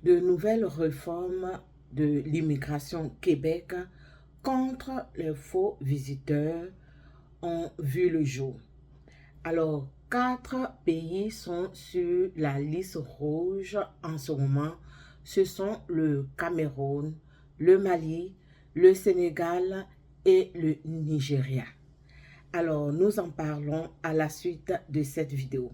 de nouvelles réformes de l'immigration Québec contre les faux visiteurs ont vu le jour. Alors, 4 pays sont sur la liste rouge en ce moment. Ce sont le Cameroun, le Mali, le Sénégal et le Nigeria. Alors, nous en parlons à la suite de cette vidéo.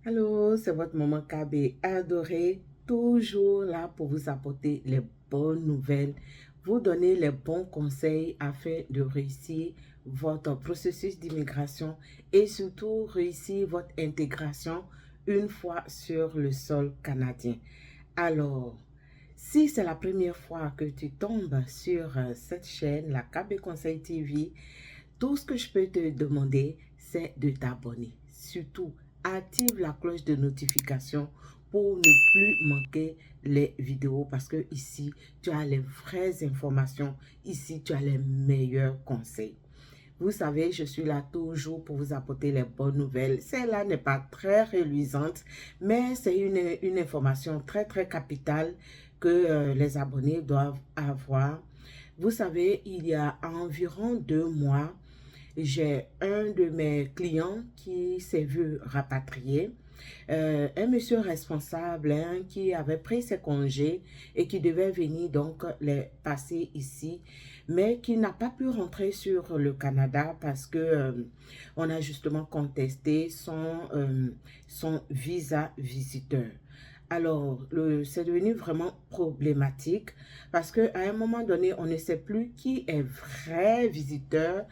Allô, c'est votre maman KB adorée, toujours là pour vous apporter les bonnes nouvelles, vous donner les bons conseils afin de réussir votre processus d'immigration et surtout réussir votre intégration une fois sur le sol canadien. Alors, si c'est la première fois que tu tombes sur cette chaîne, la KB Conseil TV, tout ce que je peux te demander, c'est de t'abonner. Surtout, active la cloche de notification pour ne plus manquer les vidéos parce que ici, tu as les vraies informations. Ici, tu as les meilleurs conseils. Vous savez, je suis là toujours pour vous apporter les bonnes nouvelles. Celle-là n'est pas très reluisante, mais c'est une information très, très capitale que les abonnés doivent avoir. Vous savez, il y a environ 2 mois, j'ai un de mes clients qui s'est vu rapatrier. Un monsieur responsable qui avait pris ses congés et qui devait venir donc les passer ici, mais qui n'a pas pu rentrer sur le Canada parce que on a justement contesté son visa visiteur. Alors, c'est devenu vraiment problématique parce qu'à un moment donné, on ne sait plus qui est vrai visiteur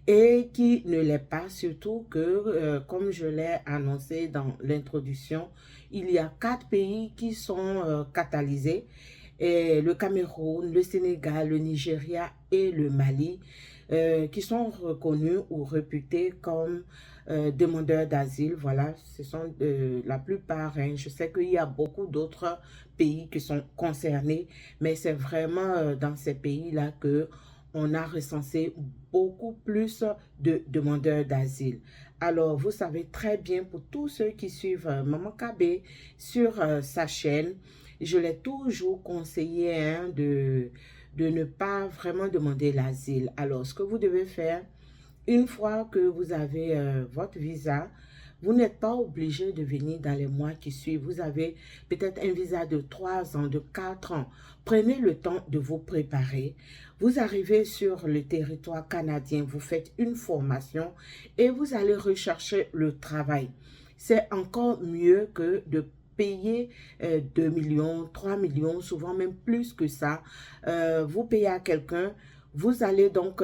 et qui ne l'est pas, surtout que, comme je l'ai annoncé dans l'introduction, il y a 4 pays qui sont catalysés, et le Cameroun, le Sénégal, le Nigeria et le Mali, qui sont reconnus ou réputés comme demandeurs d'asile. Voilà, ce sont la plupart. Je sais qu'il y a beaucoup d'autres pays qui sont concernés, mais c'est vraiment dans ces pays-là que on a recensé beaucoup plus de demandeurs d'asile. Alors, vous savez très bien, pour tous ceux qui suivent Maman KB sur sa chaîne, je l'ai toujours conseillé de ne pas vraiment demander l'asile. Alors, ce que vous devez faire, une fois que vous avez votre visa, vous n'êtes pas obligé de venir dans les mois qui suivent. Vous avez peut-être un visa de 3 ans, de 4 ans. Prenez le temps de vous préparer. Vous arrivez sur le territoire canadien, vous faites une formation et vous allez rechercher le travail. C'est encore mieux que de payer 2 millions, 3 millions, souvent même plus que ça. Vous payez à quelqu'un, vous allez donc...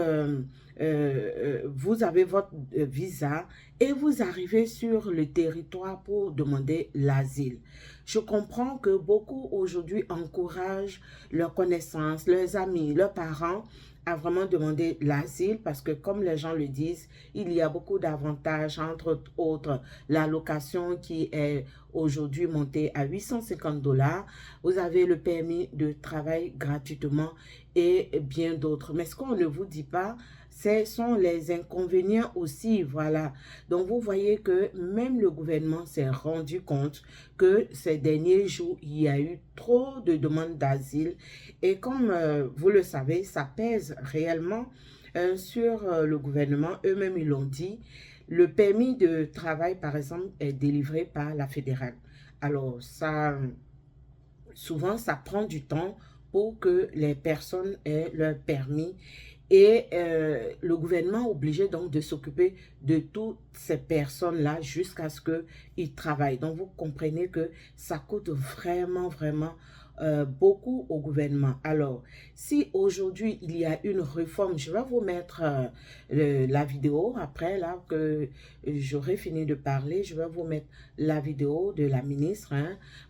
vous avez votre visa et vous arrivez sur le territoire pour demander l'asile. Je comprends que beaucoup aujourd'hui encouragent leurs connaissances, leurs amis, leurs parents à vraiment demander l'asile parce que comme les gens le disent, il y a beaucoup d'avantages, entre autres l'allocation qui est aujourd'hui montée à 850 $. Vous avez le permis de travail gratuitement et bien d'autres. Mais ce qu'on ne vous dit pas, ce sont les inconvénients aussi, voilà. Donc, vous voyez que même le gouvernement s'est rendu compte que ces derniers jours, il y a eu trop de demandes d'asile. Et comme vous le savez, ça pèse réellement sur le gouvernement. Eux-mêmes, ils l'ont dit. Le permis de travail, par exemple, est délivré par la fédérale. Alors, ça, souvent, ça prend du temps pour que les personnes aient leur permis. Et le gouvernement est obligé donc de s'occuper de toutes ces personnes-là jusqu'à ce qu'ils travaillent. Donc, vous comprenez que ça coûte vraiment, vraiment beaucoup au gouvernement. Alors, si aujourd'hui, il y a une réforme, je vais vous mettre la vidéo après, là, que j'aurai fini de parler, je vais vous mettre la vidéo de la ministre.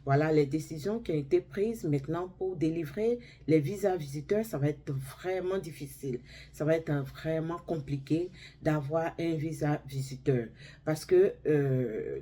Voilà, les décisions qui ont été prises maintenant pour délivrer les visas visiteurs, ça va être vraiment difficile. Ça va être vraiment compliqué d'avoir un visa visiteur parce que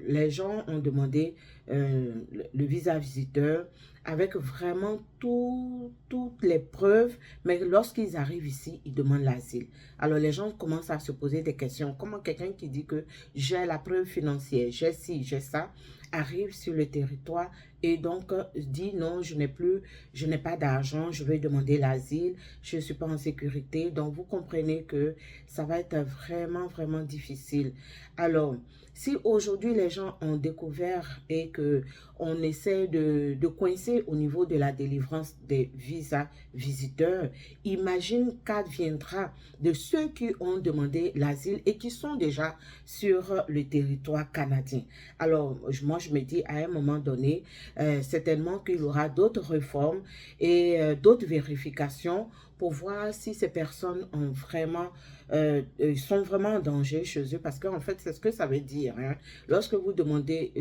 les gens ont demandé le visa visiteur avec vraiment toutes les preuves, mais lorsqu'ils arrivent ici, ils demandent l'asile. Alors les gens commencent à se poser des questions. Comment quelqu'un qui dit que j'ai la preuve financière, j'ai ci, j'ai ça, arrive sur le territoire et donc dit non, je n'ai pas d'argent, je vais demander l'asile, je ne suis pas en sécurité. Donc vous comprenez que ça va être vraiment difficile. Alors, si aujourd'hui les gens ont découvert et que on essaie de coincer au niveau de la délivrance des visas visiteurs, imagine qu'adviendra de ceux qui ont demandé l'asile et qui sont déjà sur le territoire canadien. Alors, moi, je me dis à un moment donné, certainement qu'il y aura d'autres réformes et d'autres vérifications pour voir si ces personnes ont sont vraiment en danger chez eux, parce qu'en fait, c'est ce que ça veut dire. Hein. Lorsque vous demandez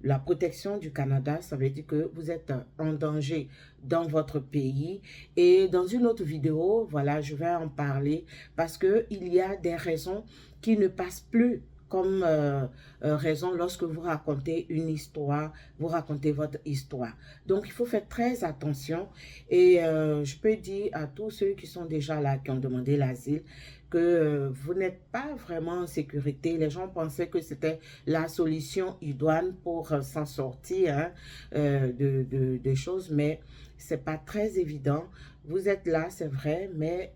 la protection du Canada, ça veut dire que vous êtes en danger dans votre pays. Et dans une autre vidéo, voilà, je vais en parler parce qu'il y a des raisons qui ne passent plus comme raison lorsque vous racontez une histoire, vous racontez votre histoire. Donc, il faut faire très attention et je peux dire à tous ceux qui sont déjà là, qui ont demandé l'asile, que vous n'êtes pas vraiment en sécurité. Les gens pensaient que c'était la solution idoine pour s'en sortir hein, de choses, mais c'est pas très évident. Vous êtes là, c'est vrai, mais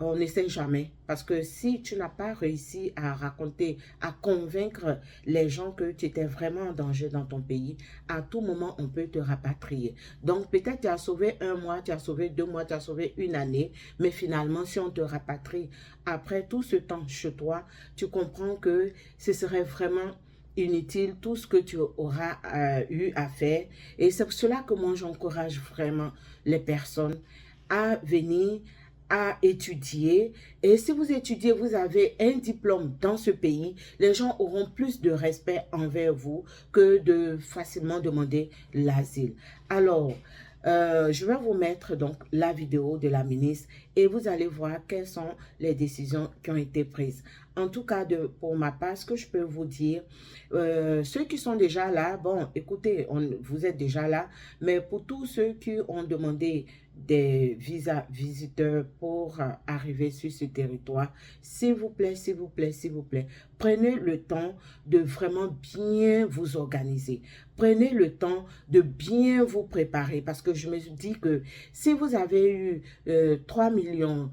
on ne sait jamais. Parce que si tu n'as pas réussi à raconter, à convaincre les gens que tu étais vraiment en danger dans ton pays, à tout moment, on peut te rapatrier. Donc, peut-être tu as sauvé 1 mois, tu as sauvé 2 mois, tu as sauvé 1 année, mais finalement, si on te rapatrie après tout ce temps chez toi, tu comprends que ce serait vraiment inutile tout ce que tu auras eu à faire. Et c'est pour cela que moi, j'encourage vraiment les personnes à venir à étudier. Et si vous étudiez, vous avez un diplôme dans ce pays, les gens auront plus de respect envers vous que de facilement demander l'asile. Alors, je vais vous mettre donc la vidéo de la ministre et vous allez voir quelles sont les décisions qui ont été prises. En tout cas, pour ma part, ce que je peux vous dire, ceux qui sont déjà là, bon, écoutez, vous êtes déjà là, mais pour tous ceux qui ont demandé des visas visiteurs pour arriver sur ce territoire, s'il vous plaît, prenez le temps de vraiment bien vous organiser. Prenez le temps de bien vous préparer parce que je me dis que si vous avez eu 3 millions,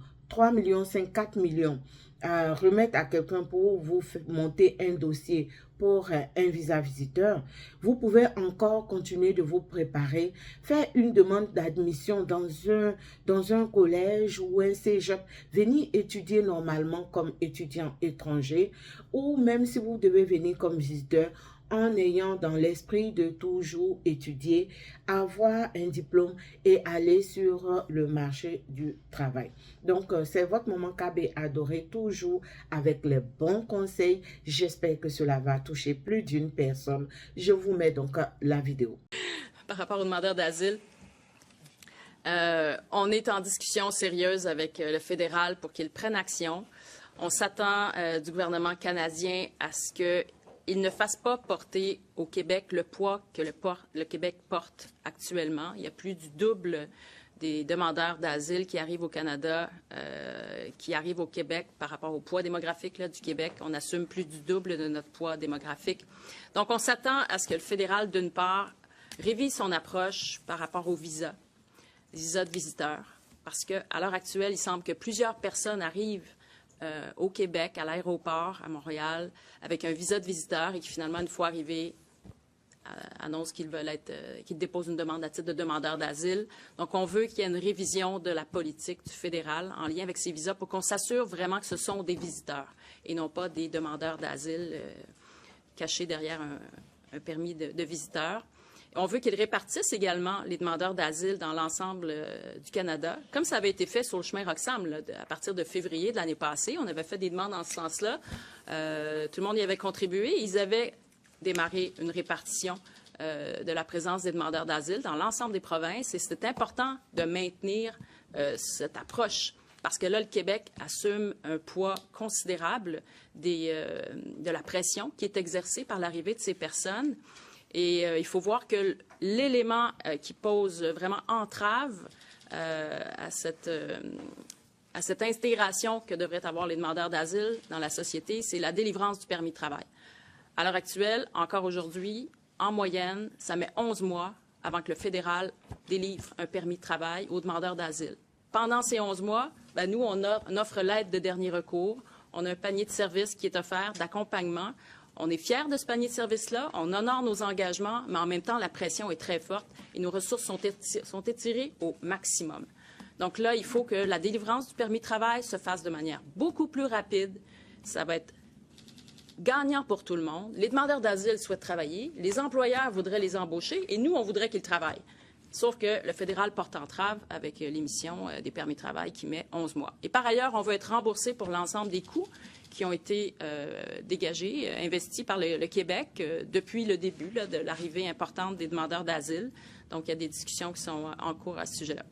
5, 4 millions à remettre à quelqu'un pour vous monter un dossier pour un visa visiteur, vous pouvez encore continuer de vous préparer, faire une demande d'admission dans un collège ou un cégep, venir étudier normalement comme étudiant étranger ou même si vous devez venir comme visiteur, en ayant dans l'esprit de toujours étudier, avoir un diplôme et aller sur le marché du travail. Donc, c'est votre moment KB adoré, toujours avec les bons conseils. J'espère que cela va toucher plus d'une personne. Je vous mets donc la vidéo. Par rapport aux demandeurs d'asile, on est en discussion sérieuse avec le fédéral pour qu'il prenne action. On s'attend du gouvernement canadien à ce qu'il ne fasse pas porter au Québec le poids que le Québec porte actuellement. Il y a plus du double des demandeurs d'asile qui arrivent au Canada, qui arrivent au Québec par rapport au poids démographique là, du Québec. On assume plus du double de notre poids démographique. Donc, on s'attend à ce que le fédéral, d'une part, révise son approche par rapport aux visas de visiteurs. Parce qu'à l'heure actuelle, il semble que plusieurs personnes arrivent au Québec, à l'aéroport, à Montréal, avec un visa de visiteur et qui, finalement, une fois arrivés, annoncent qu'ils qu'ils déposent une demande à titre de demandeur d'asile. Donc, on veut qu'il y ait une révision de la politique du fédéral en lien avec ces visas pour qu'on s'assure vraiment que ce sont des visiteurs et non pas des demandeurs d'asile cachés derrière un permis de visiteur. On veut qu'ils répartissent également les demandeurs d'asile dans l'ensemble du Canada, comme ça avait été fait sur le chemin Roxham là, à partir de février de l'année passée. On avait fait des demandes en ce sens-là. Tout le monde y avait contribué. Ils avaient démarré une répartition de la présence des demandeurs d'asile dans l'ensemble des provinces. Et c'était important de maintenir cette approche parce que là, le Québec assume un poids considérable de la pression qui est exercée par l'arrivée de ces personnes. Et il faut voir que l'élément qui pose vraiment entrave à cette intégration que devraient avoir les demandeurs d'asile dans la société, c'est la délivrance du permis de travail. À l'heure actuelle, encore aujourd'hui, en moyenne, ça met 11 mois avant que le fédéral délivre un permis de travail aux demandeurs d'asile. Pendant ces 11 mois, nous, on offre l'aide de dernier recours. On a un panier de services qui est offert d'accompagnement. On est fiers de ce panier de services-là. On honore nos engagements, mais en même temps, la pression est très forte et nos ressources sont étirées au maximum. Donc là, il faut que la délivrance du permis de travail se fasse de manière beaucoup plus rapide. Ça va être gagnant pour tout le monde. Les demandeurs d'asile souhaitent travailler. Les employeurs voudraient les embaucher et nous, on voudrait qu'ils travaillent. Sauf que le fédéral porte entrave avec l'émission des permis de travail qui met 11 mois. Et par ailleurs, on veut être remboursé pour l'ensemble des coûts qui ont été dégagés, investis par le Québec depuis le début de l'arrivée importante des demandeurs d'asile. Donc, il y a des discussions qui sont en cours à ce sujet-là.